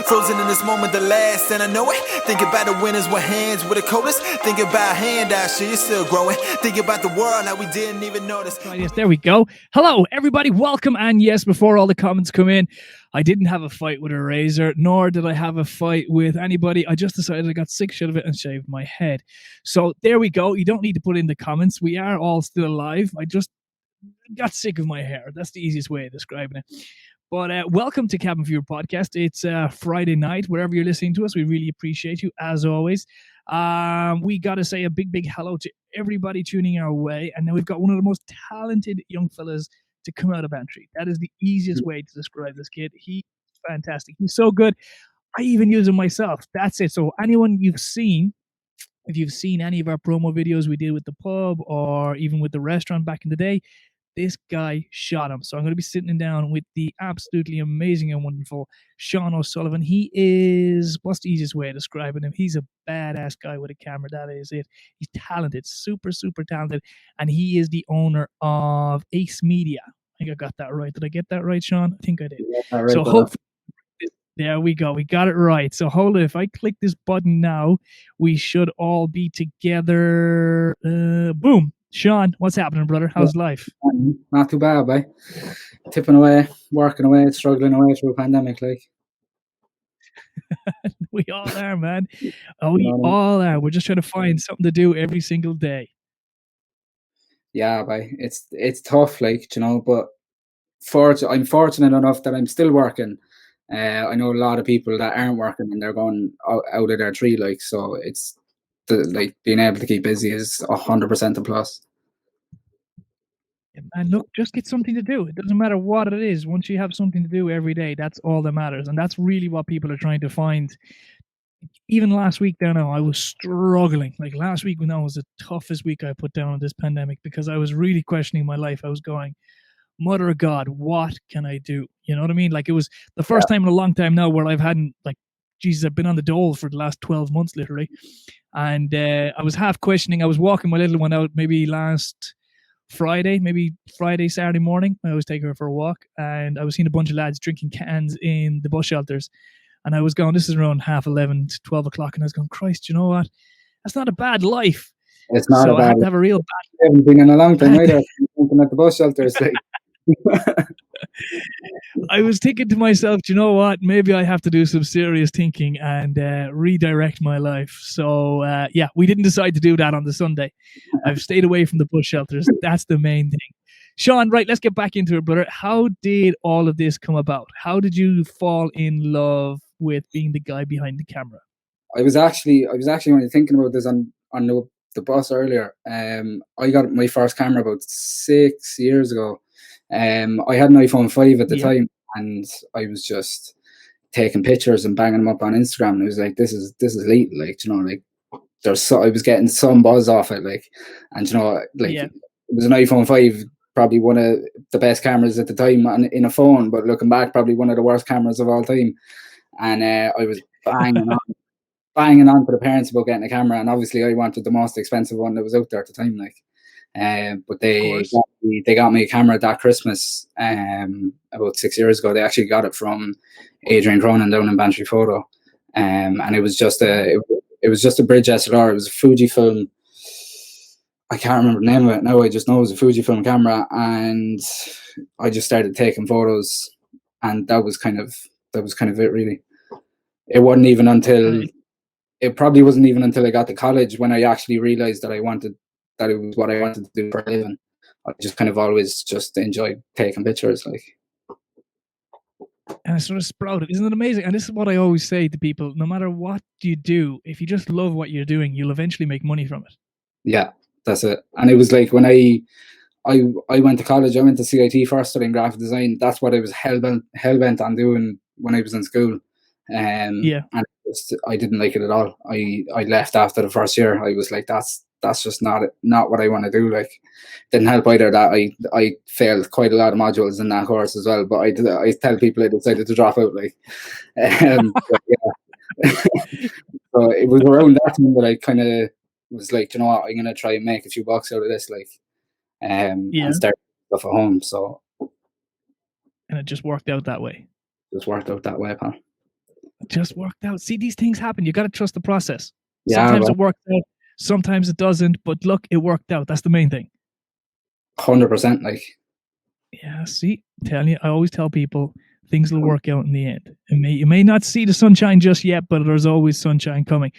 Frozen in this moment, the last, and I know it. Think about the winners with hands with the coldest. Think about handout, shit, you're still growing. Think about the world, how we didn't even notice. Yes, there we go. Hello, everybody. Welcome. And yes, before all the comments come in, I didn't have a fight with a razor, nor did I have a fight with anybody. I just decided I got sick shit of it and shaved my head. So there we go. You don't need to put in the comments. We are all still alive. I just got sick of my hair. That's the easiest way of describing it. But welcome to Cabinfeverpcast. It's Friday night. Wherever you're listening to us, we really appreciate you, as always. We got to say a big hello to everybody tuning our way. And now we've got one of the most talented young fellas to come out of bantry. That is the easiest way to describe this kid. He's fantastic. He's so good. I even use him myself. That's it. So anyone you've seen, if you've seen any of our promo videos we did with the pub or even with the restaurant back in the day, this guy shot him. So I'm going to be sitting down with the absolutely amazing and wonderful Sean Sullivan. He is, what's the easiest way of describing him? He's a badass guy with a camera. That is it. He's talented, super talented. And he is the owner of Ace Media. I think I got that right. Did I get that right, Sean? I think I did. Yeah, right, so hopefully, there we go. We got it right. So hold it. If I click this button now, we should all be together. Boom. Sean, what's happening, brother? How's life? Not too bad, boy. Tipping away, working away, struggling away through a pandemic, like. We all are, man. We all are. We're just trying to find something to do every single day. Yeah, boy. It's tough, like, you know, but I'm fortunate enough that I'm still working. I know a lot of people that aren't working and they're going out of their tree, like, so it's like being able to keep busy is 100% a plus. And look, just get something to do. It doesn't matter what it is. Once you have something to do every day, that's all that matters. And that's really what people are trying to find. Even last week, I was struggling. Like last week, when that was the toughest week I put down in this pandemic, because I was really questioning my life. I was going, Mother of God, what can I do? You know what I mean? Like it was the first time in a long time now where I've hadn't, like, Jesus, I've been on the dole for the last 12 months, literally. And I was half questioning. I was walking my little one out maybe last Friday, Saturday morning. I always take her for a walk. And I was seeing a bunch of lads drinking cans in the bus shelters. And I was going, this is around 11:30 to 12 o'clock. And I was going, Christ, you know what? That's not a bad life. It's not so a bad I had to have a real bad. I haven't been in a long time either. Looking at the bus shelters, like. I was thinking to myself, you know what? Maybe I have to do some serious thinking and redirect my life. So, yeah, we didn't decide to do that on the Sunday. I've stayed away from the bus shelters. That's the main thing. Sean, right, let's get back into it, brother. How did all of this come about? How did you fall in love with being the guy behind the camera? I was actually only thinking about this on the bus earlier. I got my first camera about 6 years ago. I had an iPhone 5 at the time, and I was just taking pictures and banging them up on Instagram. And it was like, this is elite, like, you know, like I was getting some buzz off it, like, and you know, like it was an iPhone 5, probably one of the best cameras at the time in a phone, but looking back, probably one of the worst cameras of all time. And I was banging on to the parents about getting a camera, and obviously I wanted the most expensive one that was out there at the time, like. But they got me a camera that Christmas about 6 years ago. They actually got it from Adrian Cronin down in Bantry Photo, and it was just a bridge SLR. It was a Fujifilm. I can't remember the name of it now. I just know it was a Fujifilm camera, and I just started taking photos, and that was kind of it, really. It probably wasn't even until I got to college when I actually realized that it was what I wanted to do for a living. I just kind of always just enjoyed taking pictures, like. And it sort of sprouted. Isn't it amazing? And this is what I always say to people: no matter what you do, if you just love what you're doing, you'll eventually make money from it. Yeah, that's it. And it was like when I went to college, I went to CIT first, studying graphic design. That's what I was hell bent on doing when I was in school. And I didn't like it at all. I left after the first year. I was like, that's just not what I want to do. Like, didn't help either that I failed quite a lot of modules in that course as well. But I tell people I decided to drop out. Like, so it was around that time that I kind of was like, you know what, I'm gonna try and make a few bucks out of this, like, and start stuff at home. So, and it just worked out that way. Just worked out that way, pal. just worked out. See, these things happen. You got to trust the process. Yeah, Sometimes it works out, sometimes it doesn't. But look, it worked out. That's the main thing. 100%. Like, yeah, see, telling you, I always tell people things will work out in the end. You may not see the sunshine just yet, but there's always sunshine coming.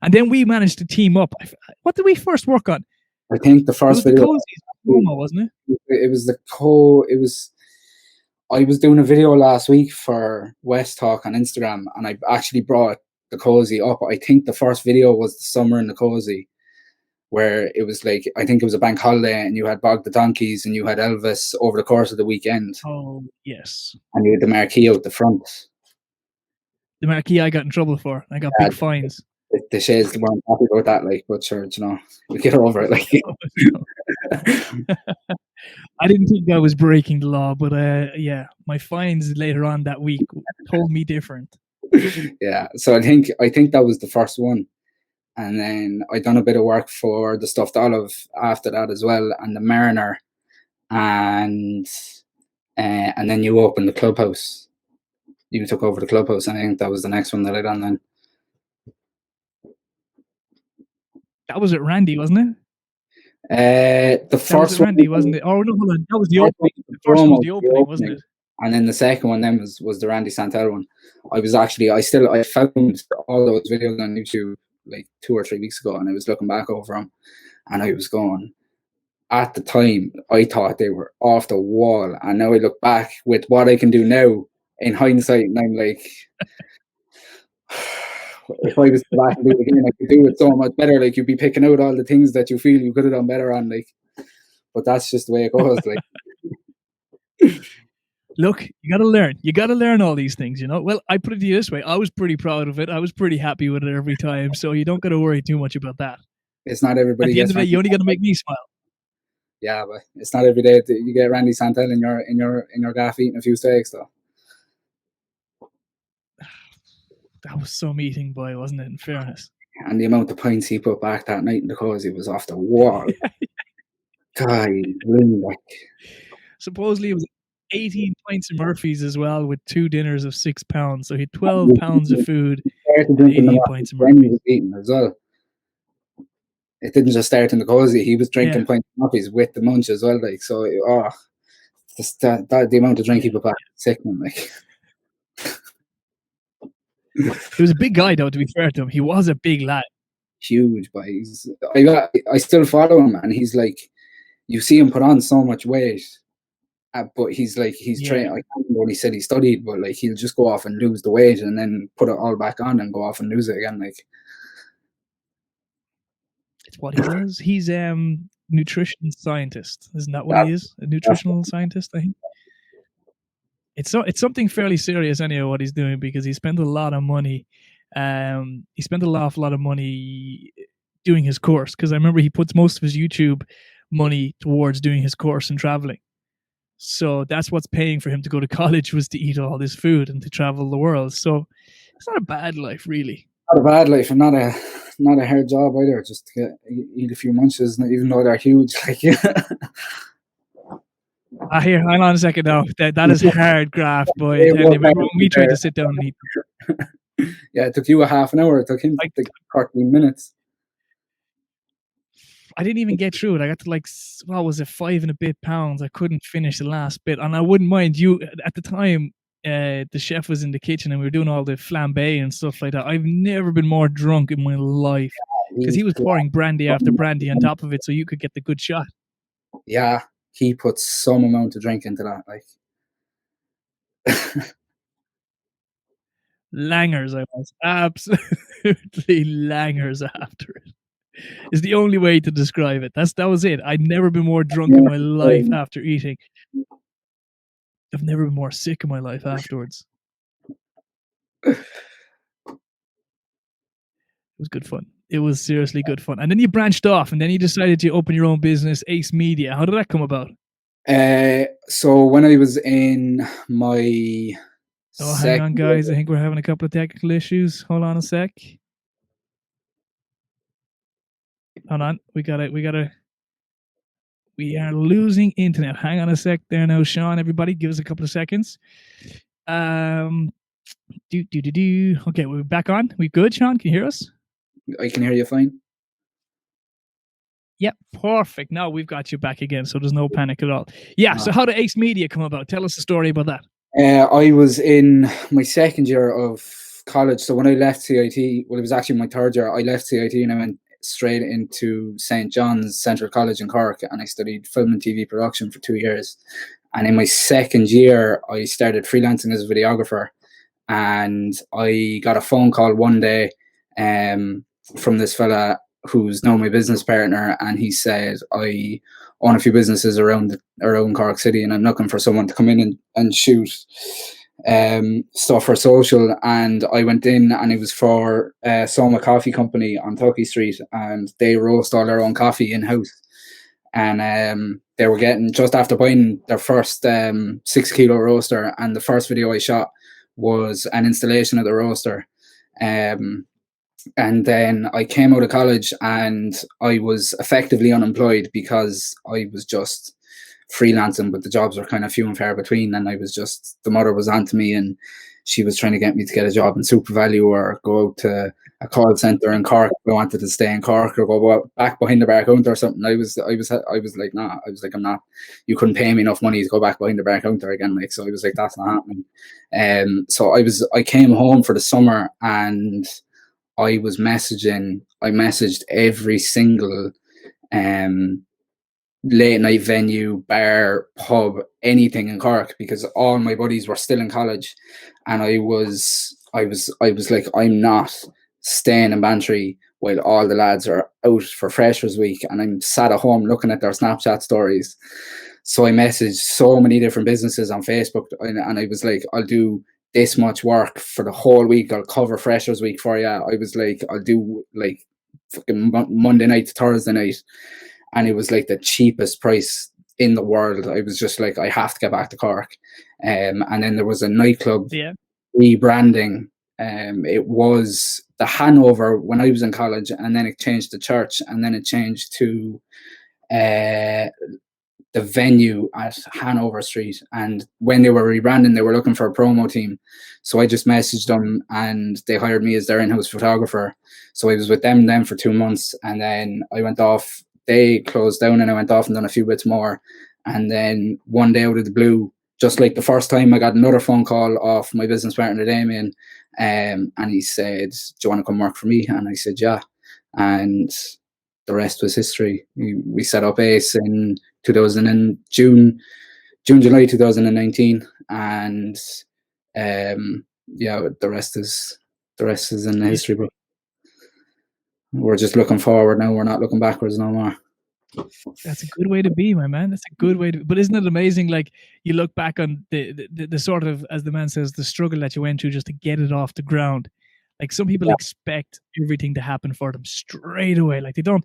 And then we managed to team up. What did we first work on? I think the first video, video, wasn't it? It was I was doing a video last week for West Talk on Instagram, and I actually brought the cozy up. I think the first video was the summer in the cozy, where it was like, I think it was a bank holiday, and you had Bog the Donkeys and you had Elvis over the course of the weekend. Oh, yes. And you had the marquee out the front. The marquee I got in trouble for. I got big fines. The shades weren't happy about that, like, but sure, you know, we get over it. Like, I didn't think I was breaking the law, but yeah, my fines later on that week told me different. Yeah, so I think that was the first one, and then I done a bit of work for the Stuffed Olive after that as well, and the Mariner, and then you opened the Clubhouse. You took over the Clubhouse, and I think that was the next one that I done then. That was at Randy, wasn't it? The first one, Randy, wasn't it? Oh no, hold on. That was the opening. The first one was the opening, wasn't it? And then the second one then was the Randy Santel one. I found all those videos on YouTube like 2 or 3 weeks ago, and I was looking back over them, and I was going, at the time I thought they were off the wall, and now I look back with what I can do now in hindsight, and I'm like, if I was to back and do it again, I could do it so much better. Like, you'd be picking out all the things that you feel you could have done better on, like, but that's just the way it goes. Like, look, you got to learn. You got to learn all these things, you know. Well, I put it to you this way: I was pretty proud of it. I was pretty happy with it every time. So you don't got to worry too much about that. It's not everybody. At the end of the day, you only got to make me smile. Yeah, but it's not every day that you get Randy Santel in your gaff eating a few steaks, though. That was some eating, boy, wasn't it? In fairness. And the amount of pints he put back that night in the cozy was off the wall. God, really, like. Supposedly it was 18 pints of Murphy's as well, with 2 dinners of £6. So he had 12 pounds of food. 18 pints of Murphy's eating as well. It didn't just start in the cozy; he was drinking pints of Murphy's with the munch as well. Like, so, the amount of drink he put back, sickening, like. He was a big guy, though, to be fair to him. He was a big lad. Huge, but I still follow him, and he's like, you see him put on so much weight, but he's trained. I can't remember what he said he studied, but like, he'll just go off and lose the weight and then put it all back on and go off and lose it again. Like, it's what he does. He's nutrition scientist, isn't that what he is? A nutritional scientist, I think. It's something fairly serious anyway what he's doing, because he spent a lot of money. He spent a lot of money doing his course, because I remember he puts most of his YouTube money towards doing his course and traveling. So that's what's paying for him to go to college, was to eat all this food and to travel the world. So it's not a bad life, really. Not a bad life, and not a hard job either. Just to eat a few munches, even though they're huge. Like, Here, hang on a second now. That is hard graft, boy. Remember when we tried to sit down and eat them? Yeah, it took you a half an hour. It took him like 13 minutes. I didn't even get through it. I got to like, what was it, 5 and a bit pounds. I couldn't finish the last bit. And I wouldn't mind you, at the time, the chef was in the kitchen and we were doing all the flambe and stuff like that. I've never been more drunk in my life, because he was pouring brandy after brandy on top of it so you could get the good shot. Yeah, he put some amount of drink into that, like. Langers, I was absolutely langers after it. Is the only way to describe it. That was it. I'd never been more drunk in my life after eating. I've never been more sick in my life afterwards. It was good fun. It was seriously good fun. And then you branched off, and then you decided to open your own business, Ace Media. How did that come about? So when I was in my hang on, guys. I think we're having a couple of technical issues. Hold on a sec. Hold on. We are losing internet. Hang on a sec there now, Sean. Everybody, give us a couple of seconds. Okay, we're back on. We good, Sean? Can you hear us? I can hear you fine. Yep, perfect. Now we've got you back again, so there's no panic at all. Yeah, so how did Ace Media come about? Tell us a story about that. I was in my second year of college. So when I left CIT, well, it was actually my third year. I left CIT and I went straight into St. John's Central College in Cork, and I studied film and TV production for 2 years. And in my second year, I started freelancing as a videographer. And I got a phone call one day from this fella who's now my business partner, and he said, I own a few businesses around Cork City, and I'm looking for someone to come in and shoot stuff for social. And I went in, and it was for Soma Coffee Company on Tuckey Street, and they roast all their own coffee in-house. And they were getting, just after buying their first 6 kilo roaster, and the first video I shot was an installation of the roaster. And then I came out of college and I was effectively unemployed because I was just freelancing, but the jobs were kind of few and far between. And I was just, the mother was on to me, and she was trying to get me to get a job in SuperValu or go out to a call center in Cork. I wanted to stay in Cork or go back behind the bar counter or something. I was like, nah. I was like, I'm not. You couldn't pay me enough money to go back behind the bar counter again. Like, so I was like, that's not happening. So I came home for the summer, and I messaged every single late night venue, bar, pub, anything in Cork, because all my buddies were still in college, and I was like, I'm not staying in Bantry while all the lads are out for Freshers Week, and I'm sat at home looking at their Snapchat stories. So I messaged so many different businesses on Facebook, and I was like, I'll do this much work for the whole week. I'll cover Freshers Week for you. I was like, I'll do like fucking Monday night to Thursday night. And it was like the cheapest price in the world. I was just like, I have to get back to Cork. And then there was a nightclub rebranding. It was the Hanover when I was in college, and then it changed to Church, and then it changed to the venue at Hanover Street. And when they were rebranding, they were looking for a promo team. So I just messaged them, and they hired me as their in-house photographer. So I was with them then for 2 months, and then I went off. They closed down, and I went off and done a few bits more. And then one day out of the blue, just like the first time, I got another phone call off my business partner, Damien. And he said, do you want to come work for me? And I said, yeah. And the rest was history. We set up Ace in June, July 2019. And the rest is in the history book. We're just looking forward now. We're not looking backwards no more. That's a good way to be, my man. That's a good way to be. But isn't it amazing? Like, you look back on the sort of, as the man says, the struggle that you went through just to get it off the ground. Like, some people expect everything to happen for them straight away. Like, they don't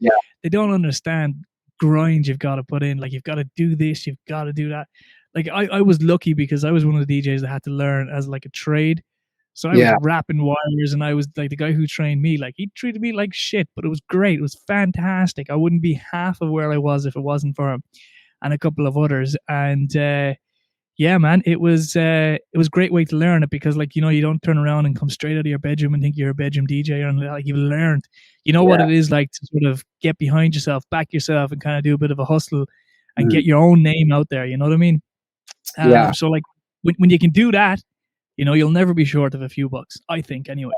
understand grind you've got to put in. Like, you've got to do this, you've got to do that. Like, I was lucky because I was one of the DJs that had to learn as like a trade. So I was wrapping wires, and I was like, the guy who trained me, like, he treated me like shit, but it was great. It was fantastic. I wouldn't be half of where I was if it wasn't for him and a couple of others. And yeah, man, it was a great way to learn it, because, like, you know, you don't turn around and come straight out of your bedroom and think you're a bedroom DJ, and like, you've learned, you know, what it is like to sort of get behind yourself, back yourself, and kind of do a bit of a hustle and get your own name out there. You know what I mean? So like, when you can do that, you know, you'll never be short of a few bucks, I think, anyway.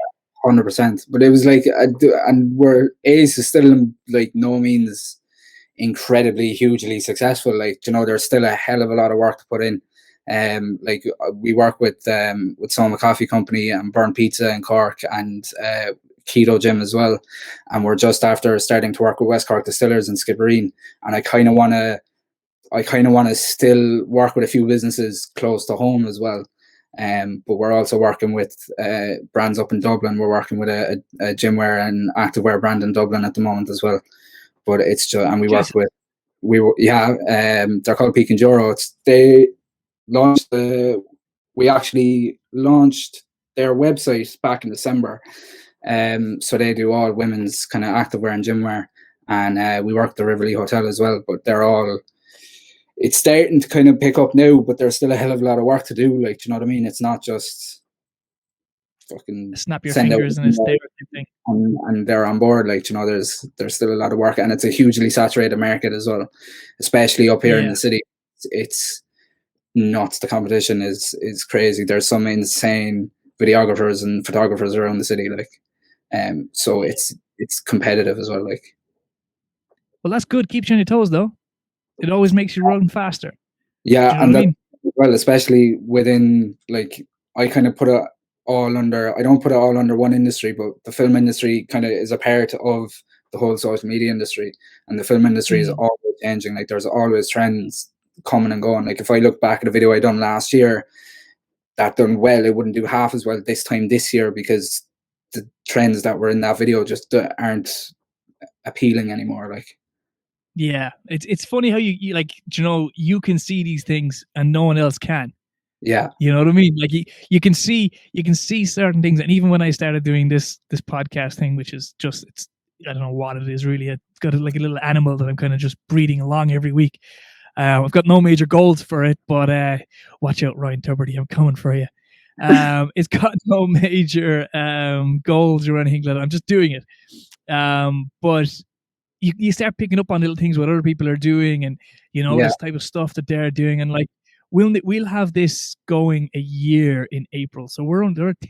100%. But it was like, and where Ace is still like no means incredibly hugely successful. Like, you know, there's still a hell of a lot of work to put in. Like, we work with Soma Coffee Company and Burn Pizza in Cork, and Keto Gym as well. And we're just after starting to work with West Cork Distillers and Skibbereen. And I kind of want to still work with a few businesses close to home as well. But we're also working with brands up in Dublin. We're working with a gymwear and activewear brand in Dublin at the moment as well. But it's just, and we work with, they're called Peak Enduro. They launched we actually launched their website back in December. So they do all women's kind of activewear and gymwear, and we work at the Riverlea Hotel as well. But it's starting to kind of pick up now, but there's still a hell of a lot of work to do. Like, you know what I mean? It's not just fucking Snap your send out fingers an and it's there email thing. and they're on board. Like, you know, there's still a lot of work, and it's a hugely saturated market as well, especially up here in Yeah. the city. It's nuts. The competition is crazy. There's some insane videographers and photographers around the city, like, so it's competitive as well. Like, Well, that's good. Keeps you on your toes, though. It always makes you run faster. Do yeah, you know and what I that, mean? well, especially within, like, I kind of put it all under. I don't put it all under one industry, but the film industry kind of is a part of the whole social media industry, and the film industry is Mm. always changing. Like, there's always trends coming and going. Like, if I look back at a video I done last year that done well, it wouldn't do half as well this time this year because the trends that were in that video just aren't appealing anymore. Like, Yeah, it's funny how you like, you know, you can see these things and no one else can. yeah, You know what I mean? Like you can see certain things, and even when I started doing this podcast thing, which is just it's I don't know what it is really. It's got like a little animal that I'm kind of just breeding along every week. I've got no major goals for it, but watch out, Ryan Tuberty, I'm coming for you. It's got no major goals or anything like that. I'm just doing it. But you start picking up on little things what other people are doing, and you know yeah, this type of stuff that they're doing, and like we'll have this going a year in April, so we're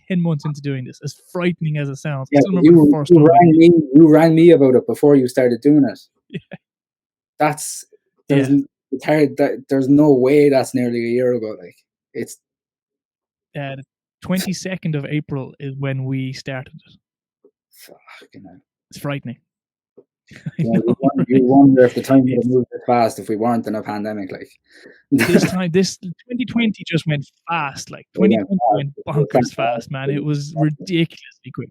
10 months into doing this. As frightening as it sounds, I yeah. still remember the first one. You rang me about it before you started doing it. Yeah, That's there's yeah. it's hard. There's no way that's nearly a year ago. Like, it's The 22nd of April is when we started it. fucking hell. It's frightening. Yeah, know, you right? wonder if the time would have moved this fast if we weren't in a pandemic. Like, This 2020 just went fast. Like it went 2020 went fast. bonkers fast, man. It was ridiculously quick.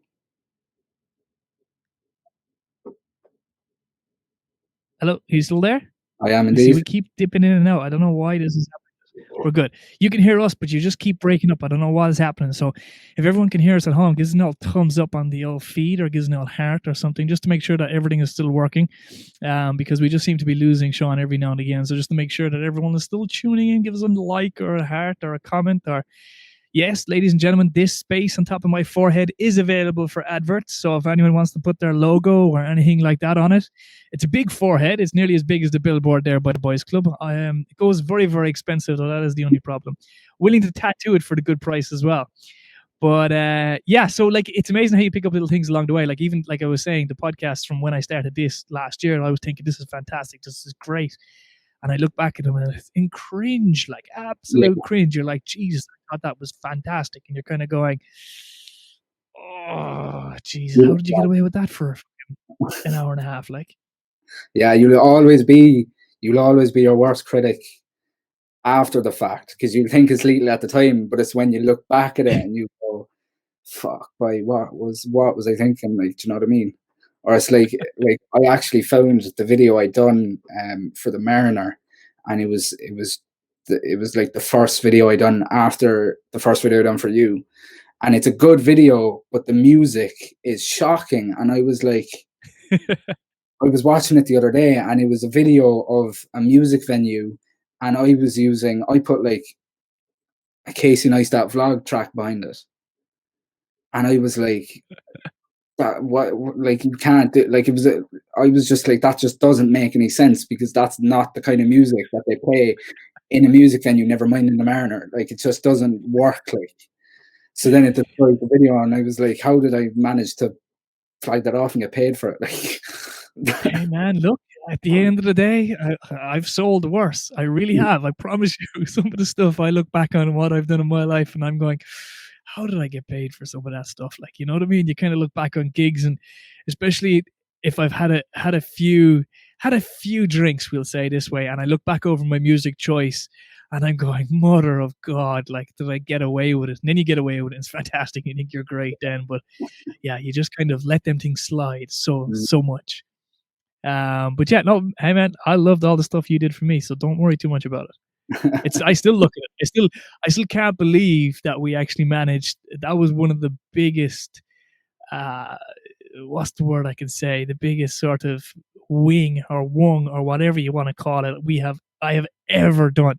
Hello, are you still there? I am You see, indeed. we keep dipping in and out. I don't know why this is happening. We're good. You can hear us, but you just keep breaking up. I don't know what is happening. So if everyone can hear us at home, give us an old thumbs up on the old feed or give us an old heart or something, just to make sure that everything is still working. Because we just seem to be losing Sean every now and again. So just to make sure that everyone is still tuning in, give us a like or a heart or a comment or yes, ladies and gentlemen, this space on top of my forehead is available for adverts. So if anyone wants to put their logo or anything like that on it, it's a big forehead. It's nearly as big as the billboard there by the Boys Club. It goes very, very expensive, though. That is the only problem. Willing to tattoo it for the good price as well. But yeah, so like it's amazing how you pick up little things along the way. Like even like I was saying, the podcast from when I started this last year, I was thinking this is fantastic. This is great. And I look back at them and it's in cringe, like absolute cringe. You're like, Jesus, I thought that was fantastic. And you're kind of going, oh, Jesus, how did you get away with that for an hour and a half? Like, Yeah, you'll always be your worst critic after the fact because you think it's lethal at the time, but it's when you look back at it and you go, "Fuck, boy, what was I thinking?" Like, do you know what I mean? Or it's like I actually found the video I done for the Mariner, and it was like the first video I done after the first video I done for you, and it's a good video, but the music is shocking, and I was like. I was watching it the other day, and it was a video of a music venue, and I put like a Casey Neistat vlog track behind it, and I was like, "That what? Like, you can't do like it was." I was just like, "That just doesn't make any sense because that's not the kind of music that they play in a music venue. Never mind in the Mariner. Like, it just doesn't work." Like, so then it destroyed the video, and I was like, "How did I manage to flag that off and get paid for it?" Like. hey, man, look, at the end of the day, I've sold worse. I really have. I promise you, some of the stuff I look back on what I've done in my life and I'm going, how did I get paid for some of that stuff? Like, you know what I mean? You kind of look back on gigs, and especially if I've had a few drinks, we'll say this way, and I look back over my music choice and I'm going, mother of God, like, did I get away with it? And then you get away with it. It's fantastic. You think you're great then, but yeah, you just kind of let them things slide so much. But yeah, no, hey man, I loved all the stuff you did for me, so don't worry too much about it. I still look at it. I still can't believe that we actually managed. That was one of the biggest. What's the word I can say? The biggest sort of wing or wung or whatever you want to call it. I have ever done,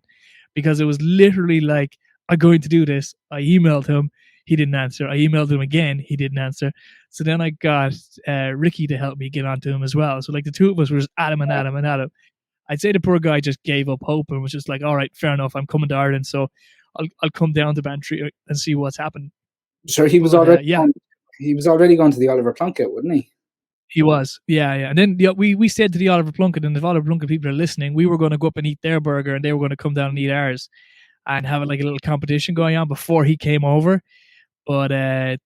because it was literally like, I'm going to do this. I emailed him. He didn't answer. I emailed him again. He didn't answer. So then I got Ricky to help me get onto him as well. So like the two of us were just at him and at him and at him. I'd say the poor guy just gave up hope and was just like, all right, fair enough. I'm coming to Ireland. So I'll come down to Bantry and see what's happened. Sure, he was already he was already gone to the Oliver Plunkett, wouldn't he? He was, yeah. And then we said to the Oliver Plunkett, and if Oliver Plunkett people are listening, we were going to go up and eat their burger, and they were going to come down and eat ours, and have like a little competition going on before he came over. But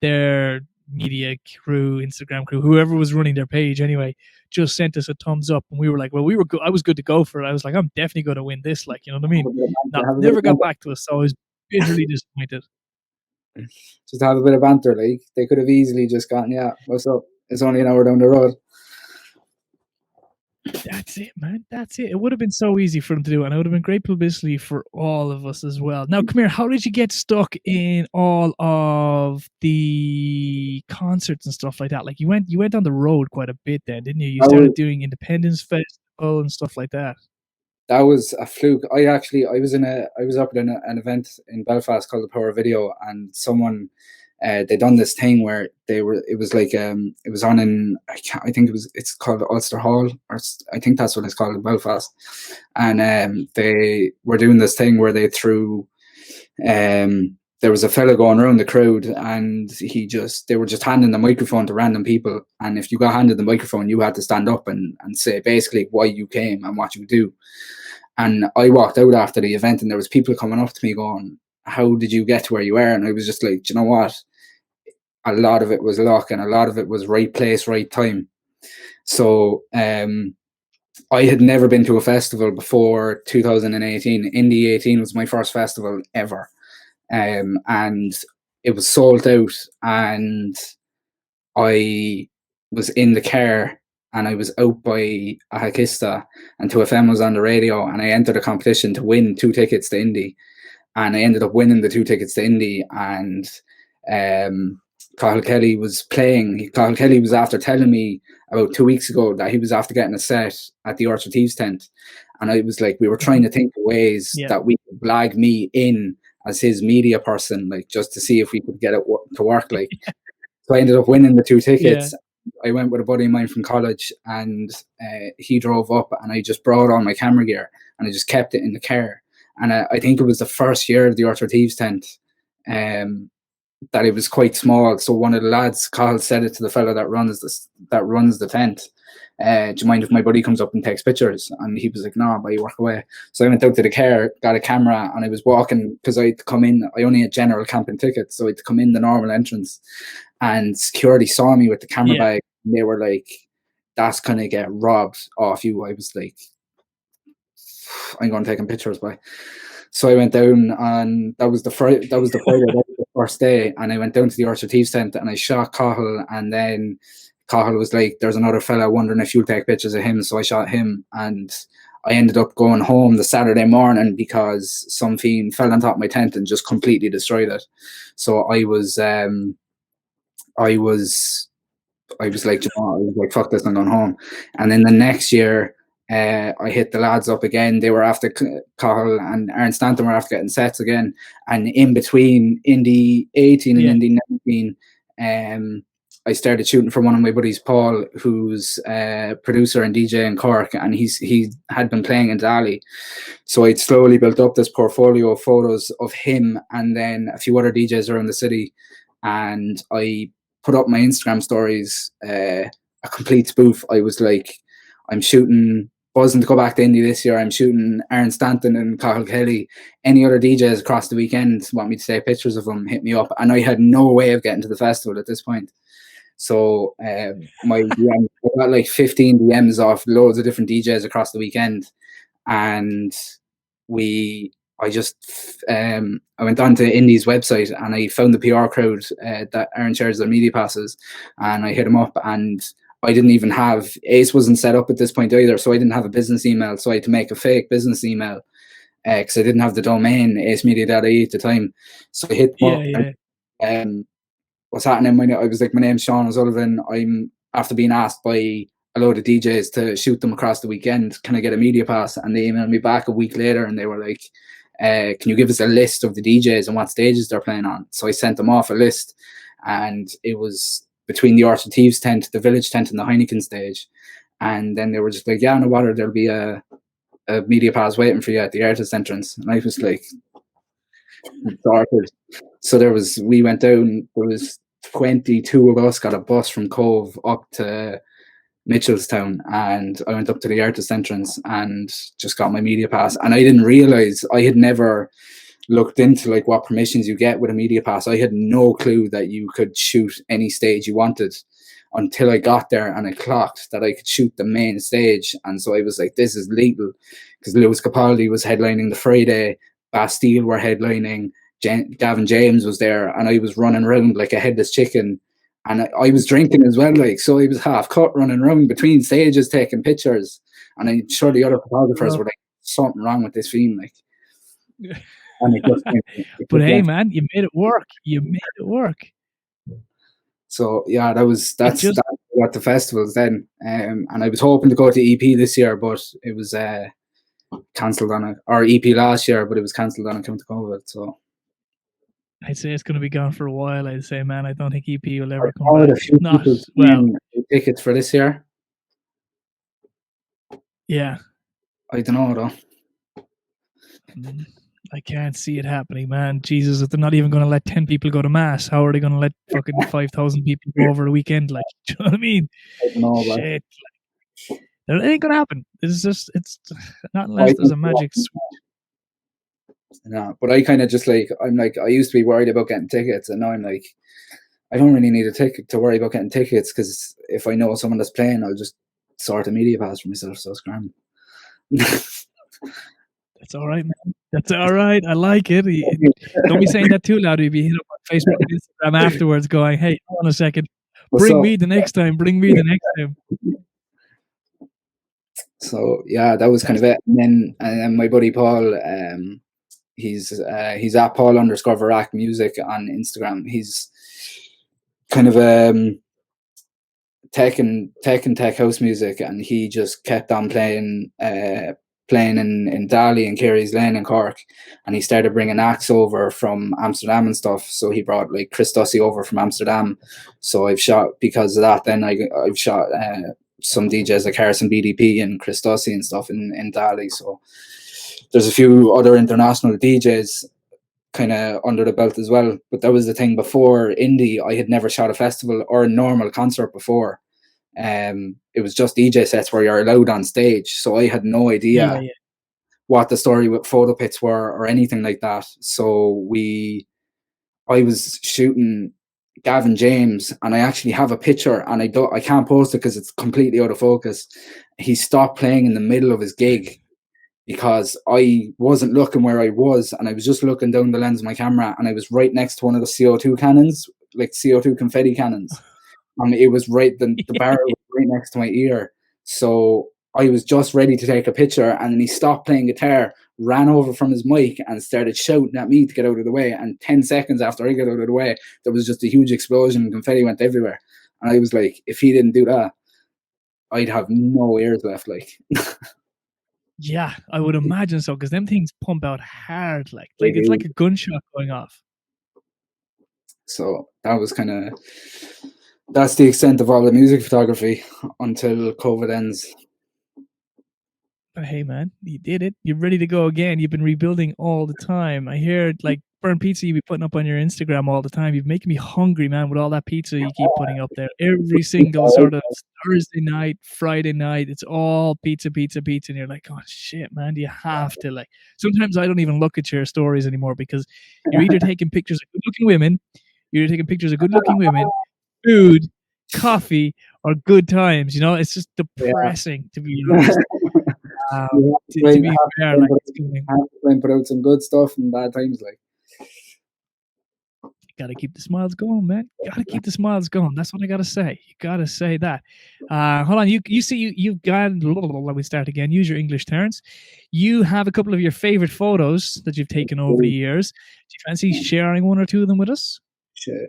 their media crew, Instagram crew, whoever was running their page anyway, just sent us a thumbs up, and we were like, well, I was good to go for it. I was like, I'm definitely going to win this, like, you know what I mean? Never got back to us, so I was bitterly disappointed. Just to have a bit of banter, like they could have easily just gone, yeah, what's up? It's only an hour down the road. That's it, man. That's it. It would have been so easy for them to do, and it would have been great publicity for all of us as well. Now, come here. How did you get stuck in all of the concerts and stuff like that? Like you went on the road quite a bit then, didn't you? You started doing Independence Festival and stuff like that. That was a fluke. I was up at an event in Belfast called the Power Video, and someone they done this thing where it was on in I think it's called Ulster Hall, or I think that's what it's called in Belfast, and they were doing this thing where they threw there was a fella going around the crowd, and they were just handing the microphone to random people, and if you got handed the microphone, you had to stand up and say basically why you came and what you do. And I walked out after the event, and there was people coming up to me going, how did you get to where you were? And I was just like, do you know what? A lot of it was luck, and a lot of it was right place, right time. So I had never been to a festival before 2018. Indie 18 was my first festival ever. And it was sold out, and I was in the car, and I was out by Ahakista, and 2FM was on the radio, and I entered a competition to win 2 tickets to Indie. And I ended up winning the 2 tickets to Indie, and Cathal Kelly was playing. Cathal Kelly was after telling me about 2 weeks ago that he was after getting a set at the Orchard Thieves tent. And I was like, we were trying to think of ways that we could blag me in as his media person, like just to see if we could get it to work. Like, so I ended up winning the 2 tickets. Yeah. I went with a buddy of mine from college, and he drove up, and I just brought on my camera gear, and I just kept it in the car. And I think it was the first year of the Orchard Thieves tent that it was quite small. So one of the lads, Carl, said it to the fella that runs the tent. Do you mind if my buddy comes up and takes pictures? And he was like, no, but you work away. So I went out to the car, got a camera, and I was walking, because I had to come in. I only had general camping tickets, so I had to come in the normal entrance. And security saw me with the camera bag, and they were like, that's going to get robbed off you. I was like, I'm going taking pictures by. So I went down, and that was the Friday, that was the first day, and I went down to the Orchard Thieves tent, and I shot Cathal, and then Cathal was like, there's another fella wondering if you'll take pictures of him, so I shot him, and I ended up going home the Saturday morning because some fiend fell on top of my tent and just completely destroyed it. So I was like, you know, I was like, fuck this, I'm going home. And then the next year, I hit the lads up again. They were after Cathal and Aaron Stanton were after getting sets again. And in between Indie 18 and Indie 19, I started shooting for one of my buddies, Paul, who's a producer and DJ in Cork, and he had been playing in Dali. So I'd slowly built up this portfolio of photos of him and then a few other DJs around the city. And I put up my Instagram stories, a complete spoof. I was like, I'm buzzing to go back to Indie this year. I'm shooting Aaron Stanton and Cathal Kelly. Any other DJs across the weekend want me to take pictures of them, hit me up. And I had no way of getting to the festival at this point. So my DM, I got like 15 DMs off loads of different DJs across the weekend. And I went on to Indie's website, and I found the PR crowd that Aaron shares their media passes, and I hit him up, and I didn't even have, Ace wasn't set up at this point either, so I didn't have a business email, so I had to make a fake business email because I didn't have the domain acemedia.ie at the time. So I hit them up, what's happening? I was like, my name's Sean Sullivan. I'm after being asked by a load of DJs to shoot them across the weekend. Can I get a media pass? And they emailed me back a week later, and they were like, can you give us a list of the DJs and what stages they're playing on? So I sent them off a list, and it was between the Arthur Thieves tent, the Village tent, and the Heineken stage. And then they were just like, yeah, no bother, there'll be a media pass waiting for you at the artist entrance. And I was like, started. So we went down, there was 22 of us got a bus from Cove up to Mitchelstown, and I went up to the artist entrance and just got my media pass. And I didn't realize, I had never looked into like what permissions you get with a media pass. I had no clue that you could shoot any stage you wanted until I got there, and I clocked that I could shoot the main stage. And so I was like, this is legal, because Lewis Capaldi was headlining the Friday, Bastille were headlining, Gavin James was there, and I was running around like a headless chicken. And I was drinking as well, like, so I was half cut running around between stages taking pictures. And I'm sure the other photographers were like, something wrong with this film, like. And but hey, man, you made it work. You made it work. So yeah, that's what the festivals then. And I was hoping to go to EP this year, but it was cancelled on it, or EP last year, but it was cancelled on account of COVID. So I'd say it's going to be gone for a while. I'd say, man, I don't think EP will ever come back. A few people tickets for this year. Yeah, I don't know though. I can't see it happening, man. Jesus, if they're not even going to let 10 people go to mass, how are they going to let fucking 5,000 people go over a weekend? Like, do you know what I mean? I don't know, shit. Like, it ain't going to happen. It's not unless there's a magic switch. No, but I kind of just like, I'm like, I used to be worried about getting tickets, and now I'm like, I don't really need a ticket to worry about getting tickets, because if I know someone that's playing, I'll just sort a media pass for myself, so it's grand. That's all right, man. That's all right. I like it. Don't be saying that too loud. You'll be hit up on Facebook and Instagram afterwards going, hey, hold on a second. Bring me the next time. Bring me the next time. So yeah, that was kind of it. And then my buddy Paul, he's at Paul_Verac music on Instagram. He's kind of tech house music, and he just kept on playing in Dali and Carey's Lane in Cork, and he started bringing acts over from Amsterdam and stuff. So he brought like Chris Dussy over from Amsterdam. So I've shot, because of that, then I've shot some DJs like Harrison BDP and Chris Dussy and stuff in Dali. So there's a few other international DJs kind of under the belt as well. But that was the thing, before Indie, I had never shot a festival or a normal concert before. It was just DJ sets where you're allowed on stage, so I had no idea what the story with photo pits were or anything like that. So I was shooting Gavin James, and I actually have a picture, and I can't post it because it's completely out of focus. He stopped playing in the middle of his gig because I wasn't looking where I was, and I was just looking down the lens of my camera, and I was right next to one of the CO2 cannons, like CO2 confetti cannons. It was right, the barrel was right next to my ear. So I was just ready to take a picture, and then he stopped playing guitar, ran over from his mic, and started shouting at me to get out of the way. And 10 seconds after I got out of the way, there was just a huge explosion and confetti went everywhere. And I was like, if he didn't do that, I'd have no ears left, like. Yeah, I would imagine so, because them things pump out hard, like it's like a gunshot going off. So that was that's the extent of all the music photography until COVID ends. But hey, man, you did it. You're ready to go again. You've been rebuilding all the time. I hear like burnt pizza you be putting up on your Instagram all the time. You're making me hungry, man, with all that pizza you keep putting up there. Every single sort of Thursday night, Friday night, it's all pizza. And you're like, oh, shit, man, do you have to? Like, sometimes I don't even look at your stories anymore, because you're either taking pictures of good-looking women, food, coffee, or good times. You know, it's just depressing, to be honest. To be fair, like, put out some good stuff and bad times, like. Gotta keep the smiles going, man. Gotta keep the smiles going. That's what I gotta say. You gotta say that. Hold on. You see, you've got. Let me start again. Use your English terms. You have a couple of your favorite photos that you've taken over the years. Do you fancy sharing one or two of them with us? Sure.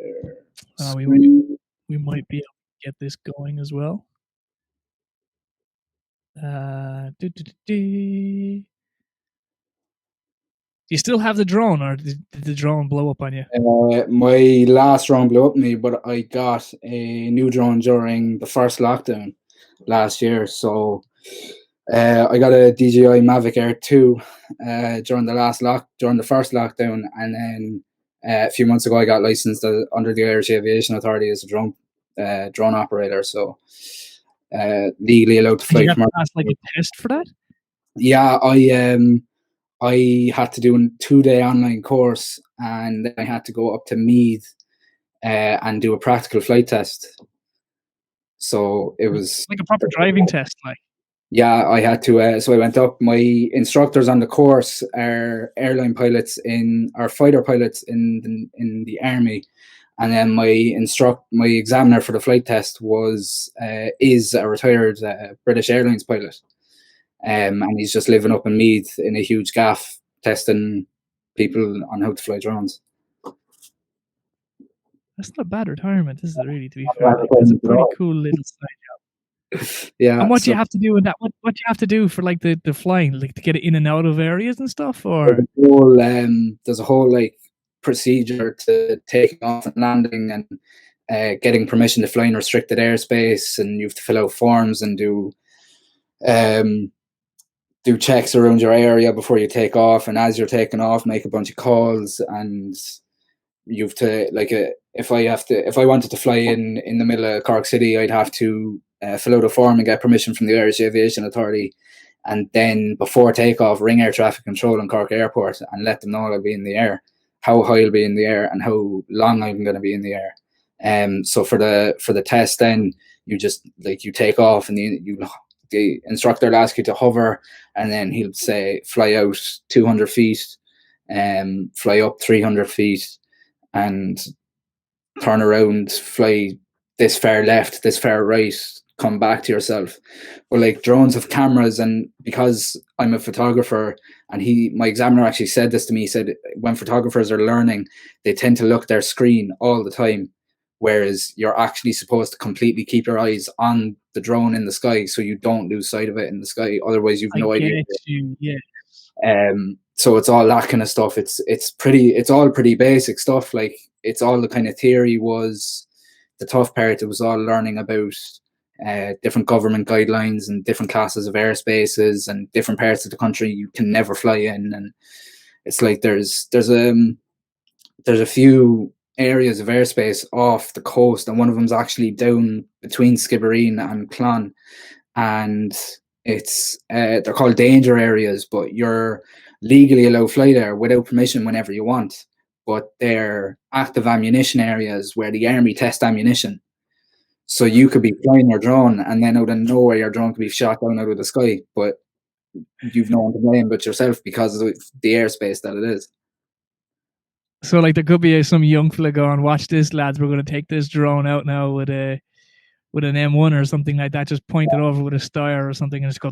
We might be able to get this going as well. you still have the drone, or did the drone blow up on you? My last drone blew up me, but I got a new drone during the first lockdown last year. So I got a DJI Mavic Air 2 during the first lockdown, and then a few months ago I got licensed under the Irish Aviation Authority as a drone operator. So legally allowed to Did fly you have to commercial. pass like a test for that? Yeah, I had to do a 2-day online course, and then I had to go up to Meath and do a practical flight test. So it was like a proper driving test, like. Yeah, I had to. So I went up. My instructors on the course are airline pilots or fighter pilots in the army, and then my examiner for the flight test is a retired British Airlines pilot, and he's just living up in Meath in a huge gaff testing people on how to fly drones. That's not a bad retirement, is it? Really, to be fair, like, that's a pretty cool little side. Yeah. And what do you have to do in that? What do you have to do for like the flying, like to get it in and out of areas and stuff? Or there's a whole like procedure to taking off and landing, and getting permission to fly in restricted airspace, and you have to fill out forms and do checks around your area before you take off. And as you're taking off, make a bunch of calls, and you have to if I wanted to fly in the middle of Cork City, I'd have to fill out a form and get permission from the Irish Aviation Authority, and then before takeoff ring air traffic control in Cork Airport and let them know I'll be in the air, how high I'll be in the air, and how long I'm going to be in the air. So for the test, then you just you take off, and the instructor will ask you to hover, and then he'll say fly out 200 feet, fly up 300 feet, and turn around, fly this far left, this far right, come back to yourself. But like drones have cameras, and because I'm a photographer, and my examiner actually said this to me, he said when photographers are learning, they tend to look their screen all the time, whereas you're actually supposed to completely keep your eyes on the drone in the sky so you don't lose sight of it in the sky. Otherwise you've no idea. So it's all that kind of stuff. It's all pretty basic stuff. Like it's all the kind of theory was the tough part. It was all learning about different government guidelines and different classes of airspaces and different parts of the country you can never fly in. And it's like there's a few areas of airspace off the coast, and one of them's actually down between Skibbereen and Clon, and it's they're called danger areas, but you're legally allowed to fly there without permission whenever you want. But they're active ammunition areas where the army test ammunition. So you could be flying your drone, and then out of nowhere your drone could be shot down out of the sky, but you've no one to blame but yourself because of the airspace that it is. So like there could be some young fella going, watch this lads, we're going to take this drone out now with an M1 or something like that, just point it over with a Steyr or something and just go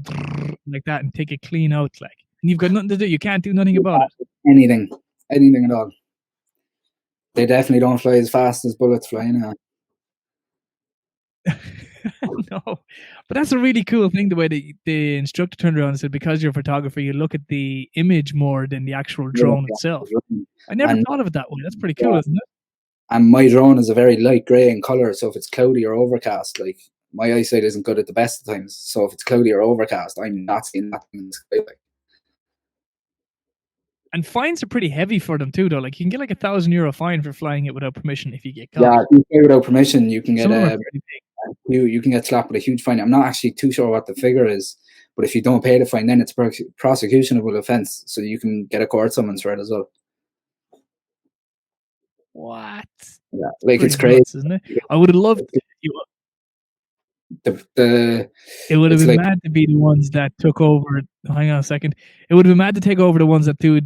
like that and take it clean out, like, and you've got nothing to do, you can't do nothing about it. Anything at all. They definitely don't fly as fast as bullets fly now. No, but that's a really cool thing, the way the instructor turned around and said, because you're a photographer, you look at the image more than the actual drone itself. I never thought of it that way. That's pretty cool, isn't it? And my drone is a very light grey in colour, so if it's cloudy or overcast, like my eyesight isn't good at the best of times, so if it's cloudy or overcast, I'm not seeing that in the sky. And fines are pretty heavy for them too, though. Like you can get like €1,000 fine for flying it without permission if you get caught. Yeah, if you fly without permission, you can get you can get slapped with a huge fine. I'm not actually too sure what the figure is, but if you don't pay the fine, then it's prosecutionable offence, so you can get a court summons for it as well. What? Yeah, like it's crazy, nuts, isn't it? I would have loved it would have been mad to be the ones that took over. Hang on a second. It would have been mad to take over the ones that did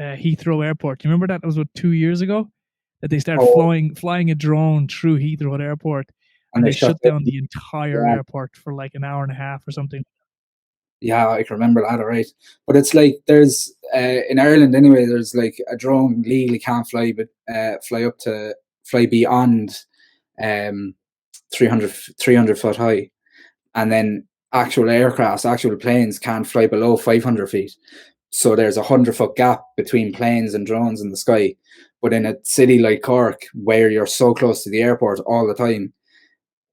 Heathrow Airport. Do you remember that? That was 2 years ago that they started flying a drone through Heathrow Airport, and they shut down the entire airport for like an hour and a half or something. Yeah, I can remember that, all right. But it's like there's in Ireland anyway, there's like a drone legally can't fly, but fly beyond 300 foot high, and then actual planes can't fly below 500 feet. So there's 100-foot gap between planes and drones in the sky. But in a city like Cork, where you're so close to the airport all the time,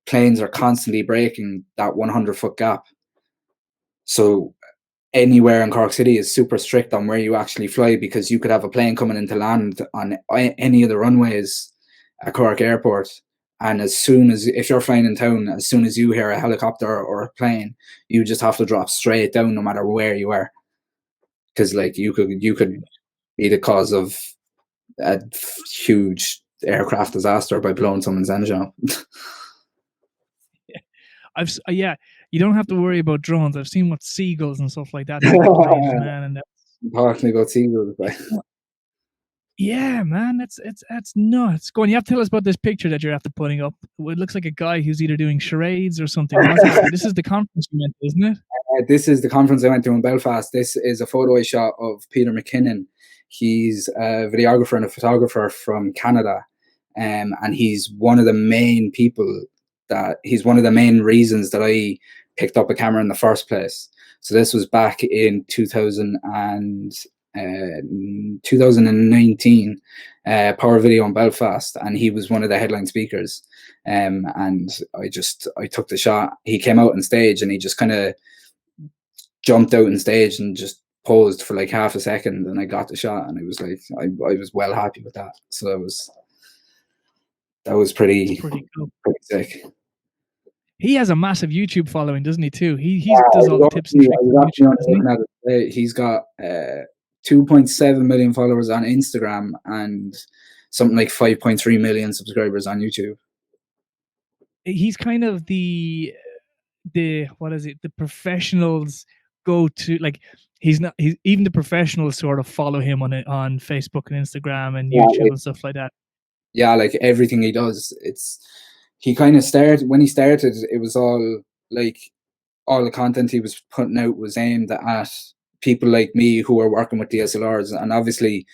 planes are constantly breaking that 100-foot gap. So anywhere in Cork City is super strict on where you actually fly, because you could have a plane coming into land on any of the runways at Cork Airport. And as soon as, if you're flying in town, as soon as you hear a helicopter or a plane, you just have to drop straight down no matter where you are. Because like you could be the cause of a huge aircraft disaster by blowing someone's engine up. Yeah, you don't have to worry about drones. I've seen what seagulls and stuff like that hit the planes, man, and Talking about seagulls, yeah, man, that's nuts. Go on, you have to tell us about this picture that you're after putting up. It looks like a guy who's either doing charades or something. This is the conference you went to, isn't it? This is the conference I went to in Belfast. This is a photo I shot of Peter McKinnon. He's a videographer and a photographer from Canada, and he's one of the main people he's one of the main reasons that I picked up a camera in the first place. So this was back in 2019, Power Video in Belfast, and he was one of the headline speakers. And I took the shot. He came out on stage and he just kind of jumped out on stage and just posed for like half a second, and I got the shot, and it was like I was well happy with that. So that was pretty cool. Pretty sick. He has a massive YouTube following, doesn't he? Too. He does all the tips and tricks on YouTube, He's got 2.7 million followers on Instagram and something like 5.3 million subscribers on YouTube. He's kind of the what is it? The professionals go to, like, he's even the professionals sort of follow him on Facebook and Instagram and YouTube and stuff like that. Yeah, like everything he does, he kind of started, when he started, it was all like, all the content he was putting out was aimed at people like me who are working with DSLRs, and obviously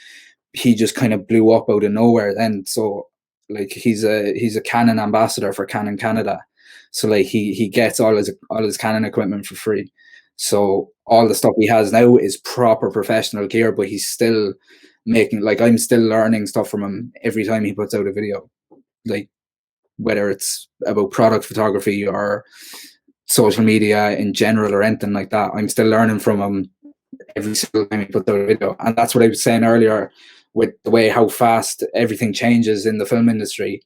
he just kind of blew up out of nowhere then. So like he's a Canon ambassador for Canon Canada, so like he gets all his Canon equipment for free. So all the stuff he has now is proper professional gear, but he's still making, like, I'm still learning stuff from him every time he puts out a video, like whether it's about product photography or social media in general or anything like that. I'm still learning from him every single time he puts out a video. And that's what I was saying earlier with the way how fast everything changes in the film industry.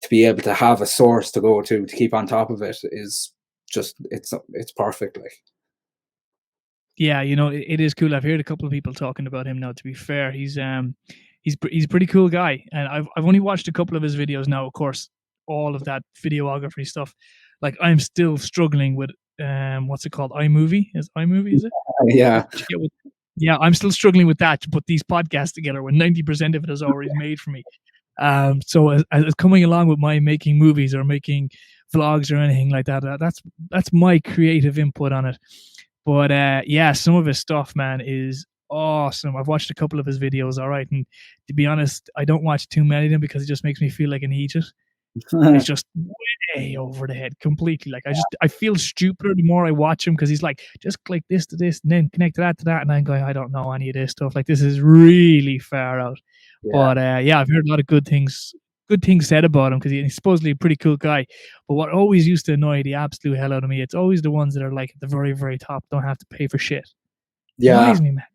To be able to have a source to go to keep on top of it is just, it's perfect. Like, yeah, you know, it is cool. I've heard a couple of people talking about him now. To be fair, he's a pretty cool guy, and I've only watched a couple of his videos now. Of course, all of that videography stuff. Like, I'm still struggling with what's it called? iMovie? Is it? Yeah. Yeah, I'm still struggling with that, to put these podcasts together when 90% of it is already made for me. So as coming along with my making movies or making vlogs or anything like that, that's my creative input on it. But yeah, some of his stuff, man, is awesome. I've watched a couple of his videos, all right, and to be honest, I don't watch too many of them because it just makes me feel like an idiot. It's just way over the head completely. Like, I feel stupider the more I watch him, because he's like, just click this to this and then connect that to that, and I'm going, I don't know any of this stuff. Like, this is really far out. Yeah. But yeah, I've heard a lot of good things said about him, because he's supposedly a pretty cool guy. But what always used to annoy the absolute hell out of me, it's always the ones that are like at the very, very top, don't have to pay for shit. Yeah. Annoys me, man.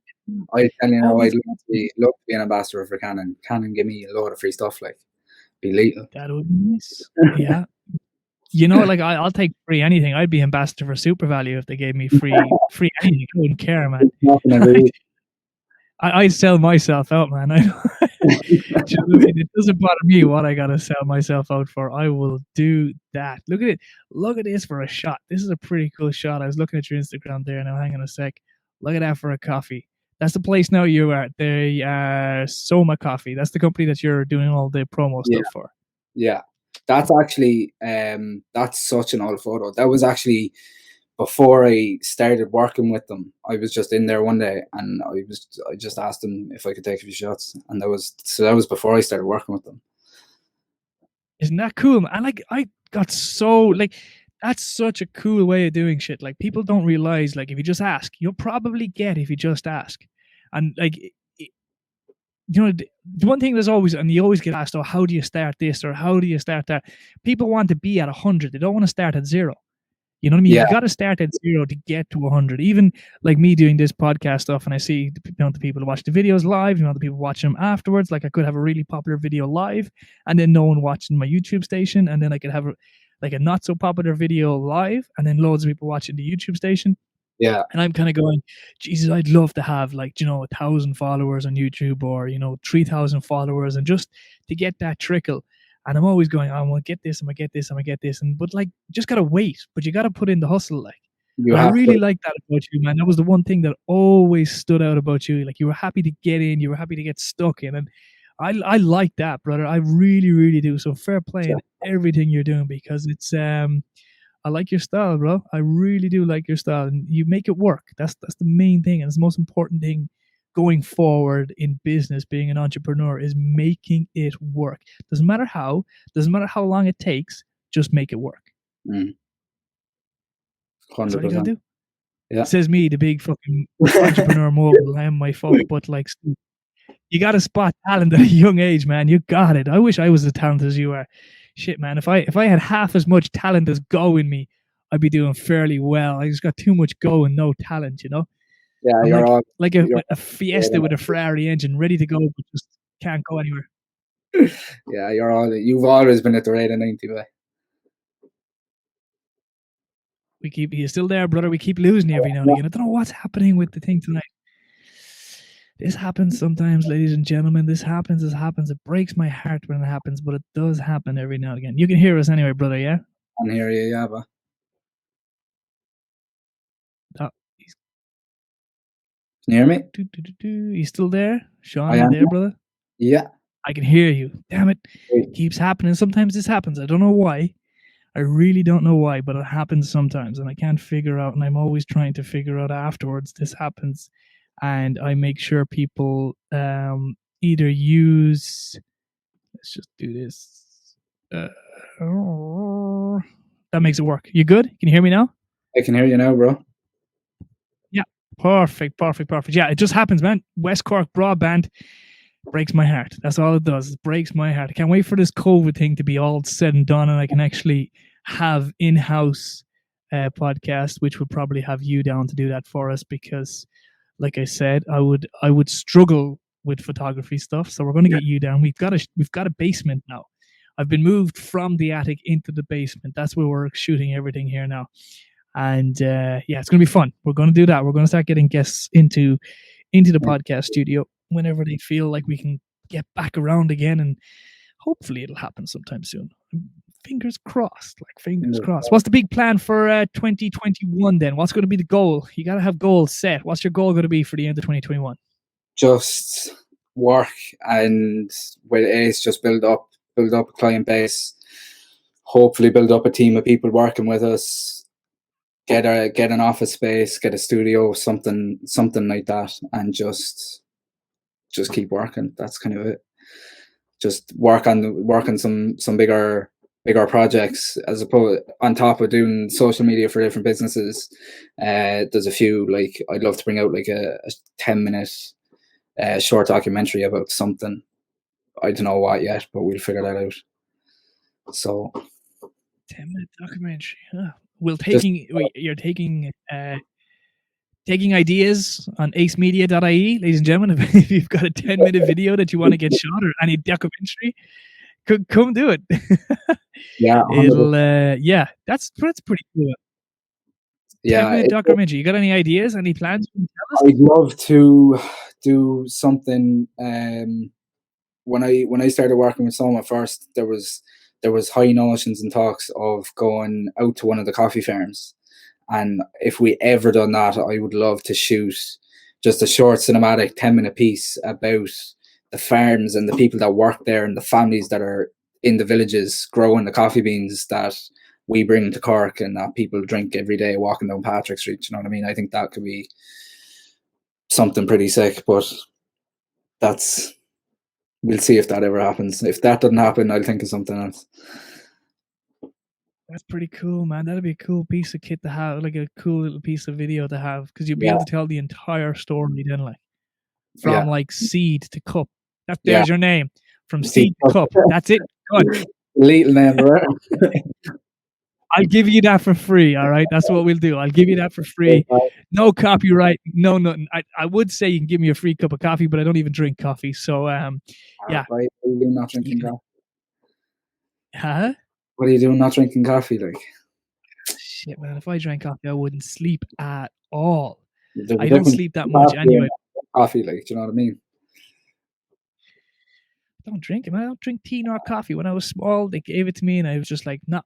I tell you now, I'd love to be an ambassador for Canon. Canon give me a load of free stuff, like, be lethal. That would be nice. Yeah. You know, like, I'll take free anything. I'd be ambassador for Super Value if they gave me free anything. I wouldn't care, man. I'd sell myself out, man. It doesn't bother me what I gotta sell myself out for. I will do that. Look at it. Look at this for a shot. This is a pretty cool shot. I was looking at your Instagram there. Now, hang on a sec. Look at that for a coffee. That's the place now you are at. They Soma Coffee. That's the company that you're doing all the promo stuff for. Yeah. That's actually that's such an old photo. That was actually before I started working with them. I was just in there one day, and I just asked them if I could take a few shots, and that was before I started working with them. Isn't that cool, man? I got so, like, That's such a cool way of doing shit. Like, people don't realize, like, if you just ask, you'll probably get if you just ask. And like, the one thing there's always, and you always get asked, oh, how do you start this or how do you start that? People want to be at 100. They don't want to start at 0. You know what I mean? Yeah. You got to start at 0 to get to 100. Even like me doing this podcast stuff, and I see the people who watch the videos live, the people watching them afterwards. Like, I could have a really popular video live, and then no one watching my YouTube station, and then I could have a not so popular video live, and then loads of people watching the YouTube station. Yeah. And I'm kind of going, Jesus, I'd love to have 1,000 followers on YouTube, or 3,000 followers, and just to get that trickle. And I'm always going, I'm gonna get this, I'm gonna get this, I'm gonna get this, but just gotta wait. But you gotta put in the hustle, like. You I have really to. like that about you, man. That was the one thing that always stood out about you. Like, you were happy to get in, you were happy to get stuck in, and I like that, brother. I really, really do. So fair play in everything you're doing, because it's I like your style, bro. I really do like your style, and you make it work. That's the main thing, and it's the most important thing going forward in business. Being an entrepreneur is making it work. Doesn't matter how long it takes. Just make it work. 100%. That's all you gotta do. Yeah. Says me, the big fucking entrepreneur mogul. I am my fuck, but you got to spot talent at a young age, man. You got it. I wish I was as talented as you are. Shit, man. If I had half as much talent as go in me, I'd be doing fairly well. I just got too much go and no talent, Yeah, I'm you're like a Fiesta with a Ferrari engine, ready to go, but just can't go anywhere. Yeah, you've always been at the rate of 90, way. You're still there, brother. We keep losing you every now and again. I don't know what's happening with the thing tonight. This happens sometimes, ladies and gentlemen. This happens. It breaks my heart when it happens, but it does happen every now and again. You can hear us anyway, brother, yeah? I can hear you, yeah, but. Oh, Can you hear me? You still there? Sean, I you am. there, brother? Yeah. I can hear you. Damn it. It keeps happening. Sometimes this happens. I don't know why. I really don't know why, but it happens sometimes, and I can't figure out, and I'm always trying to figure out afterwards this happens. And I make sure people either use, let's just do this. That makes it work. You good? Can you hear me now? I can hear you now, bro. Yeah, perfect. Yeah, it just happens, man. West Cork broadband breaks my heart. That's all it does. It breaks my heart. I can't wait for this COVID thing to be all said and done, and I can actually have in-house podcast, which would probably have you down to do that for us, because like I said, I would struggle with photography stuff. So we're going to get you down. We've got a basement now. I've been moved from the attic into the basement. That's where we're shooting everything here now. And it's going to be fun. We're going to do that. We're going to start getting guests into the podcast studio whenever they feel like we can get back around again, and hopefully it'll happen sometime soon. Fingers crossed, fingers crossed. What's the big plan for 2021 then? What's going to be the goal? You got to have goals set. What's your goal going to be for the end of 2021? Just work, and with Ace, just build up a client base, hopefully build up a team of people working with us, get an office space, get a studio, something like that, and just keep working. That's kind of it. Just work on some bigger projects, as opposed on top of doing social media for different businesses. There's a few, I'd love to bring out a 10-minute short documentary about something. I don't know what yet, but we'll figure that out. So 10-minute documentary. Huh. You're taking ideas on acemedia.ie, ladies and gentlemen. If you've got a 10-minute video that you want to get shot, or any documentary, come do it. Yeah, that's pretty cool. Yeah, 10-minute documentary. You got any ideas? Any plans? I'd love to do something. When I started working with Soma first, there was high notions and talks of going out to one of the coffee farms, and if we ever done that, I would love to shoot just a short cinematic 10-minute piece about the farms and the people that work there, and the families that are in the villages growing the coffee beans that we bring to Cork and that people drink every day walking down Patrick Street. You know what I mean? I think that could be something pretty sick, but we'll see if that ever happens. If that doesn't happen, I'll think of something else. That's pretty cool, man. That'd be a cool piece of kit to have, like a cool little piece of video to have, because you'll be Yeah, able to tell the entire story then, like from yeah, like seed to cup. yeah. There's your name. From See, seed to cup. That's it. Done. little name, right? I'll give you that for free. All right. That's what we'll do. I'll give you that for free. No copyright, no nothing. I would say you can give me a free cup of coffee, but I don't even drink coffee. So yeah. Why are you doing not You drinking can, coffee? huh? What are you doing not drinking coffee? Like, Shit, man. If I drank coffee, I wouldn't sleep at all. there's a I don't difference sleep that between much coffee anyway. and coffee. Like, do you know what I mean? I don't drink it, man. I don't drink tea nor coffee. When I was small, they gave it to me, and I was just like, not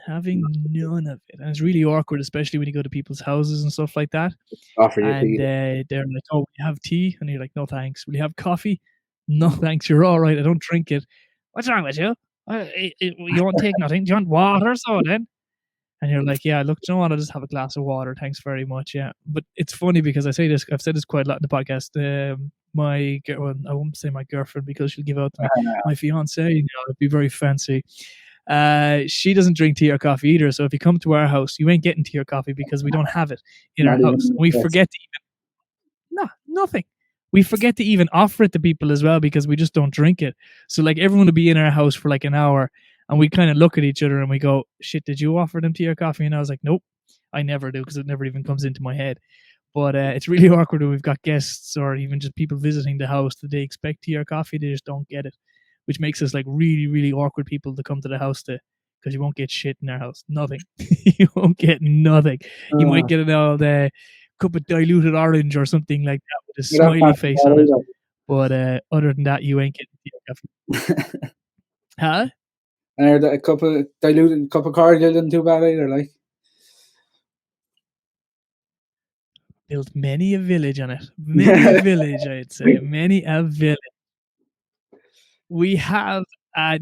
having none of it. And it's really awkward, especially when you go to people's houses and stuff like that. Offer you And tea. they're like, "Oh, we have tea," and you're like, "No thanks." Will you have coffee? No thanks. You're all right. I don't drink it. What's wrong with you? You won't take nothing. Do you want water? So then, and you're like, "Yeah, look, do you know what? I'll just have a glass of water. Thanks very much." Yeah, but it's funny because I say this. I've said this quite a lot in the podcast. Well, I won't say my girlfriend because she'll give out to me. My fiance, it'd be very fancy. She doesn't drink tea or coffee either. So if you come to our house, you ain't getting tea or coffee because we don't have it in our Not house. even We yes. forget to nothing. We forget to even offer it to people as well because we just don't drink it. So like everyone will be in our house for like an hour and we kind of look at each other and we go, shit, did you offer them tea or coffee? And I was like, nope, I never do because it never even comes into my head. But it's really awkward when we've got guests or even just people visiting the house that they expect tea or coffee, they just don't get it, which makes us like really, really awkward people to come to the house to, because you won't get shit in our house. Nothing. You won't get nothing. You might get an old cup of diluted orange or something like that with a You don't smiley fancy face that on it. either. But other than that, you ain't getting tea or coffee. Huh? And a cup of diluted cup of cordial isn't too bad either. Like, Built many a village on it. Many a village, I'd say. Many a village. We have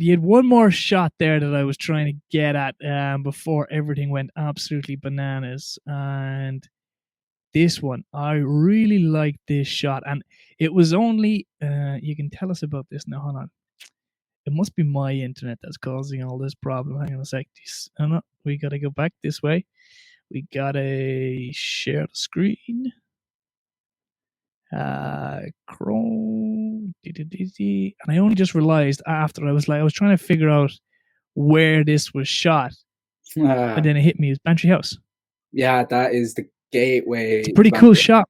you had one more shot there that I was trying to get at before everything went absolutely bananas. And this one, I really liked this shot. And it was only you can tell us about this now. Hold on. It must be my internet that's causing all this problem. Hang on a sec. Oh no, we gotta go back this way. We gotta share the screen. Chrome, and I only just realized after I was trying to figure out where this was shot, and then it hit me. It's Bantry House. yeah, that is the gateway. It's a pretty cool shot.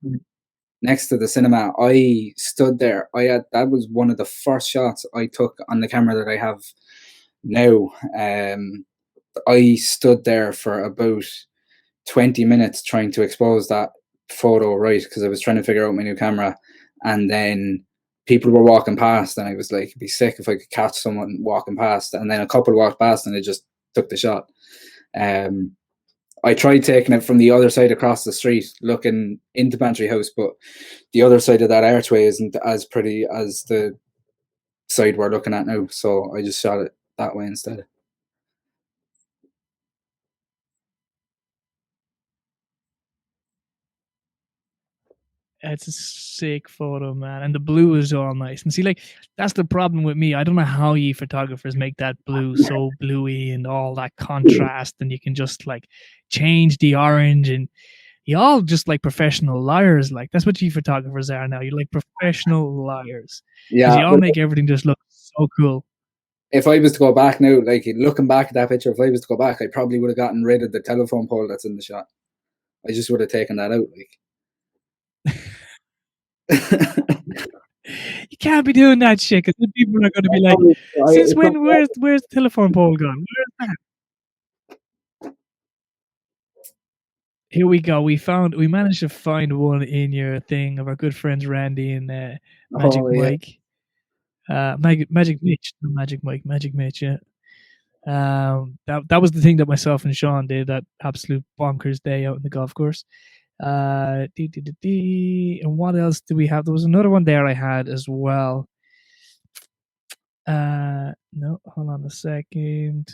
Next to the cinema, I stood there. That was one of the first shots I took on the camera that I have now. I stood there for about 20 minutes trying to expose that photo right because I was trying to figure out my new camera, and then people were walking past and I was like, it'd be sick if I could catch someone walking past, and then a couple walked past and I just took the shot. I tried taking it from the other side across the street looking into Bantry House, but the other side of that archway isn't as pretty as the side we're looking at now, so I just shot it that way instead. It's a sick photo, man, and the blue is all nice. And see, like that's the problem with me. I don't know how you photographers make that blue so bluey and all that contrast, and you can just like change the orange, and you all just like professional liars. Like that's what you photographers are now. You're like professional liars because Yeah, you all make everything just look so cool. if I was to go back now, like looking back at that picture, if I was to go back, I probably would have gotten rid of the telephone pole that's in the shot. I just would have taken that out. Like, You can't be doing that shit because then people are going to be like, "Since when? Where's the telephone pole gone? Where's that?" Here we go. We managed to find one in your thing of our good friends Randy and Magic Mike. Magic Mitch, not Magic Mike, Magic Mitch, yeah. That was the thing that myself and Sean did, that absolute bonkers day out in the golf course. And what else do we have? There was another one there I had as well. No, hold on a second.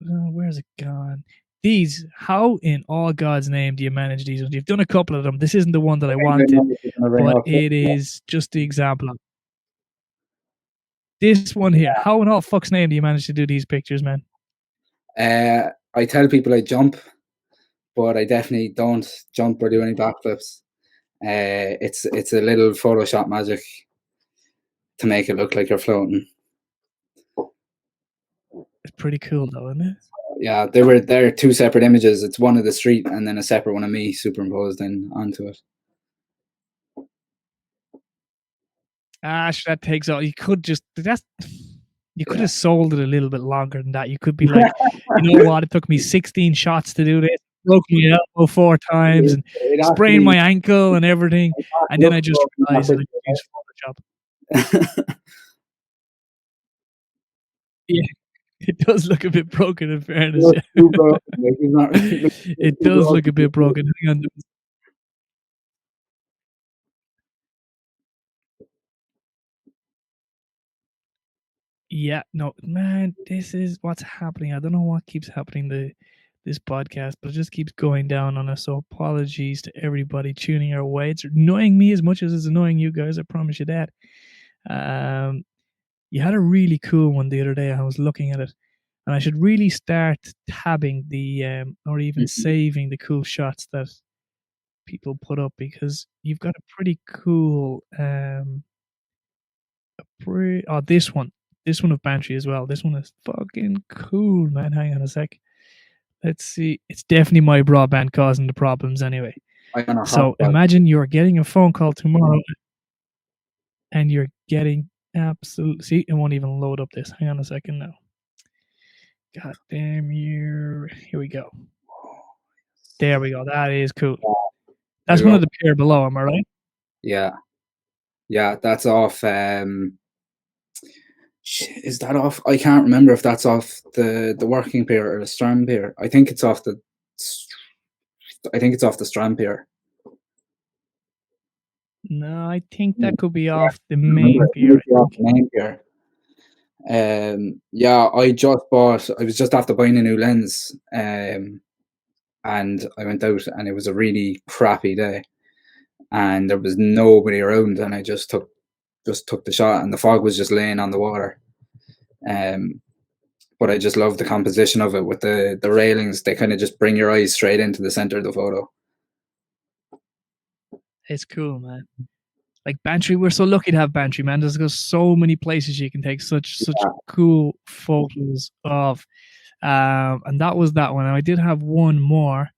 Where's it gone? These, how in all God's name do you manage these ones? You've done a couple of them. This isn't the one that I wanted, but it is just the example of this one here. How in all fuck's name do you manage to do these pictures, man? I tell people I jump, but I definitely don't jump or do any backflips. It's a little Photoshop magic to make it look like you're floating. It's pretty cool though, isn't it? Yeah, they're two separate images. It's one of the street and then a separate one of me superimposed in onto it. Ash, that takes all. You could Yeah. have sold it a little bit longer than that. You could be like, you know what? It took me 16 shots to do this. Broke my elbow 4 times and sprained my ankle and everything. And then I just realized that I could use Photoshop. Yeah, it does look a bit broken in fairness. Yeah. It does look a bit broken. Hang on. Yeah, no, man, this is what's happening. I don't know what keeps happening to this podcast, but it just keeps going down on us. So apologies to everybody tuning our way. It's annoying me as much as it's annoying you guys. I promise you that. You had a really cool one the other day. I was looking at it, and I should really start tabbing the or even saving the cool shots that people put up, because you've got a pretty cool this one of Bantry as well. This one is fucking cool, man. Hang on a sec. Let's see. It's definitely my broadband causing the problems anyway. So imagine you're getting a phone call tomorrow and you're getting absolute. See, it won't even load up this. Hang on a second now. God damn you. Here we go. There we go. That is cool. That's one of the pair below, am I right? Yeah. Yeah, that's off. Is that off? I can't remember if that's off the working pair or the strand pair. I think it's off the strand pair. No, I think that could be off the main pair. Yeah, I was just after buying a new lens, and I went out and it was a really crappy day, and there was nobody around, and I just took the shot, and the fog was just laying on the water. But I just love the composition of it with the railings. They kind of just bring your eyes straight into the center of the photo. It's cool, man. Like Bantry, we're so lucky to have Bantry, man. There's so many places you can take such cool photos of. And that was that one. And I did have one more,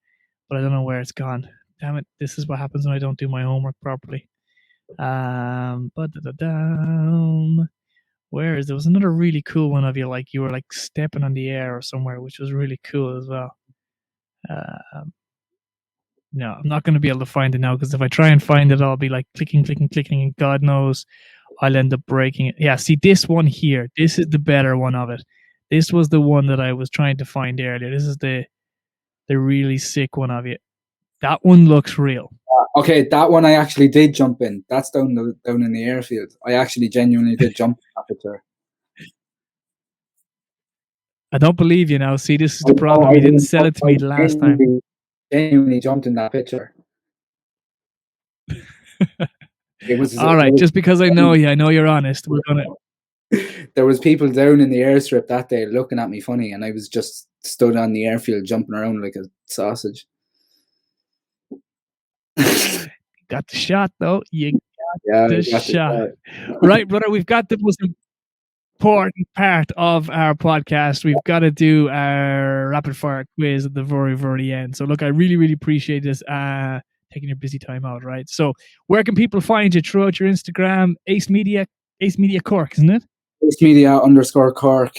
but I don't know where it's gone. Damn it. This is what happens when I don't do my homework properly. Where is there? Was another really cool one of you, like you were like stepping on the air or somewhere, which was really cool as well. No, I'm not going to be able to find it now, because if I try and find it, I'll be like clicking, and God knows I'll end up breaking it. Yeah, see this one here. This is the better one of it. This was the one that I was trying to find earlier. This is the really sick one of it. That one looks real. Okay, that one I actually did jump in. That's down in the airfield. I actually genuinely did jump in that picture. I don't believe you now. See, this is the problem. You didn't sell it to me the last time. Genuinely jumped in that picture. All right, just because I know you, I know you're honest. We're gonna. There was people down in the airstrip that day looking at me funny, and I was just stood on the airfield jumping around like a sausage. Got the shot though. You got the shot. Right, brother. We've got the most important part of our podcast. We've got to do our rapid fire quiz at the very, very end. So look, I really, really appreciate this. Taking your busy time out, right? So where can people find you throughout your Instagram? Ace Media Cork, isn't it? Ace Media _Cork,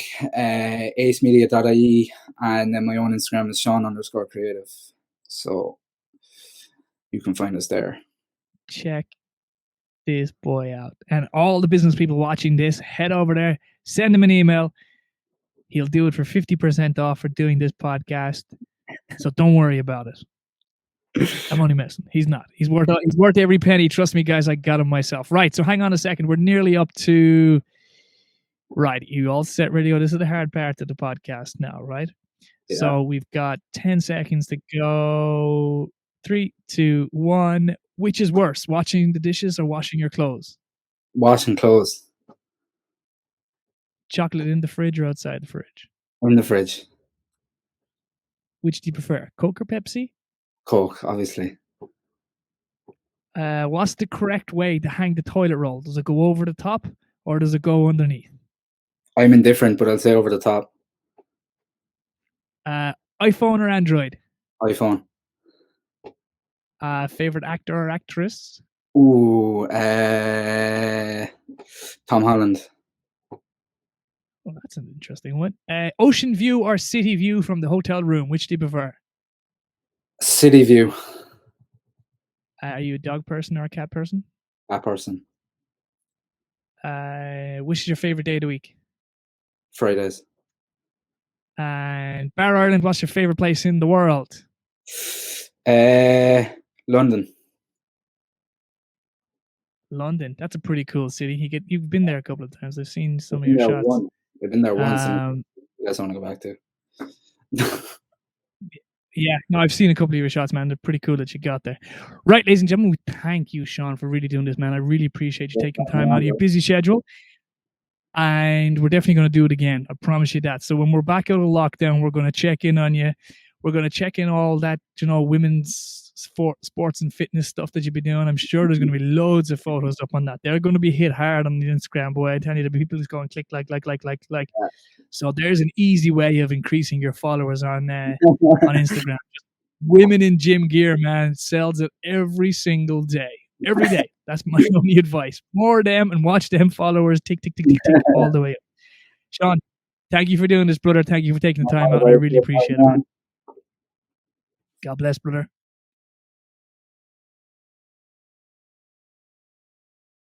acemedia.ie, and then my own Instagram is Sean_creative. So you can find us there. Check this boy out. And all the business people watching this, head over there, send him an email. He'll do it for 50% off for doing this podcast. So don't worry about it. I'm only messing. He's not. He's worth every penny. Trust me, guys. I got him myself. Right. So hang on a second. We're nearly up to. Right. You all set, ready? This is the hard part of the podcast now, right? Yeah. So we've got 10 seconds to go. 3, 2, 1. Which is worse, washing the dishes or washing your clothes? Washing clothes. Chocolate in the fridge or outside the fridge? In the fridge. Which do you prefer, Coke or Pepsi? Coke, obviously. What's the correct way to hang the toilet roll? Does it go over the top or does it go underneath? I'm indifferent, but I'll say over the top. iPhone or Android? iPhone. Favorite actor or actress? Ooh, Tom Holland. Well, that's an interesting one. Ocean view or city view from the hotel room? Which do you prefer? City view. Are you a dog person or a cat person? That person. Which is your favorite day of the week? Fridays. And Bar Ireland, what's your favorite place in the world? London. London. That's a pretty cool city. You've been there a couple of times. I've seen some of your shots. I've been there once, and that's what I want to go back to. Yeah, no, I've seen a couple of your shots, man. They're pretty cool that you got there. Right, ladies and gentlemen, we thank you, Sean, for really doing this, man. I really appreciate you taking time out of your busy schedule. And we're definitely going to do it again. I promise you that. So when we're back out of lockdown, we're going to check in on you. We're going to check in all that, women's sports and fitness stuff that you've been doing. I'm sure there's going to be loads of photos up on that. They're going to be hit hard on the Instagram, boy. I tell you, the people just going click, like. So there's an easy way of increasing your followers on Instagram. Just women in gym gear, man, sells it every single day. Every day. That's my only advice. More of them and watch them followers tick all the way up. Sean, thank you for doing this, brother. Thank you for taking the time out. I really appreciate it, man. God bless, brother.